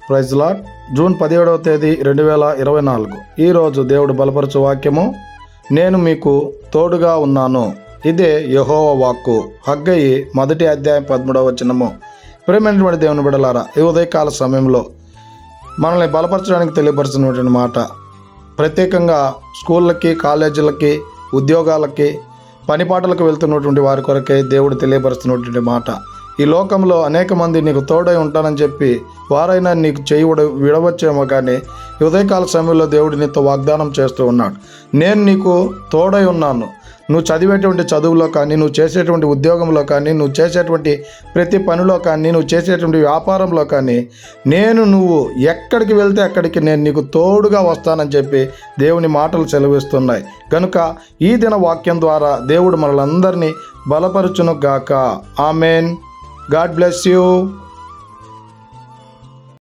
Praise lord. June 17వ తేదీ 2024. ఈరోజు దేవుడు బలపరచు వాక్యము, నేను మీకు తోడుగా ఉన్నాను. ఇదే యెహోవా వాక్కు. హగ్గయి 1వ అధ్యాయం 13వ వచనము. ప్రేమైనటువంటి దేవుని బిడ్డలారా, ఈ ఉదయకాల సమయంలో మనల్ని బలపరచడానికి తెలియపరుస్తున్నటువంటి మాట, ప్రత్యేకంగా స్కూళ్ళకి, కాలేజీలకి, ఉద్యోగాలకి, పనిపాటలకు వెళ్తున్నటువంటి వారి కొరకే దేవుడు తెలియపరుస్తున్నటువంటి మాట. ఈ లోకంలో అనేక మంది నీకు తోడై ఉంటానని చెప్పి వారైనా నీకు చేయి విడవచ్చేమో, కానీ ఈ ఉదయకాల సమయంలో దేవుడు నీతో వాగ్దానం చేస్తూ ఉన్నాడు. నేను నీకు తోడై ఉన్నాను. నువ్వు చదివేటువంటి చదువులో కానీ, నువ్వు చేసేటువంటి ఉద్యోగంలో కానీ, నువ్వు చేసేటువంటి ప్రతి పనిలో కానీ, నువ్వు చేసేటువంటి వ్యాపారంలో కానీ, నువ్వు ఎక్కడికి వెళ్తే అక్కడికి నేను నీకు తోడుగా వస్తానని చెప్పి దేవుని మాటలు సెలవిస్తున్నాయి. కనుక ఈ దిన వాక్యం ద్వారా దేవుడు మనలందరినీ బలపరచును గాక. ఆమెన్. God bless you.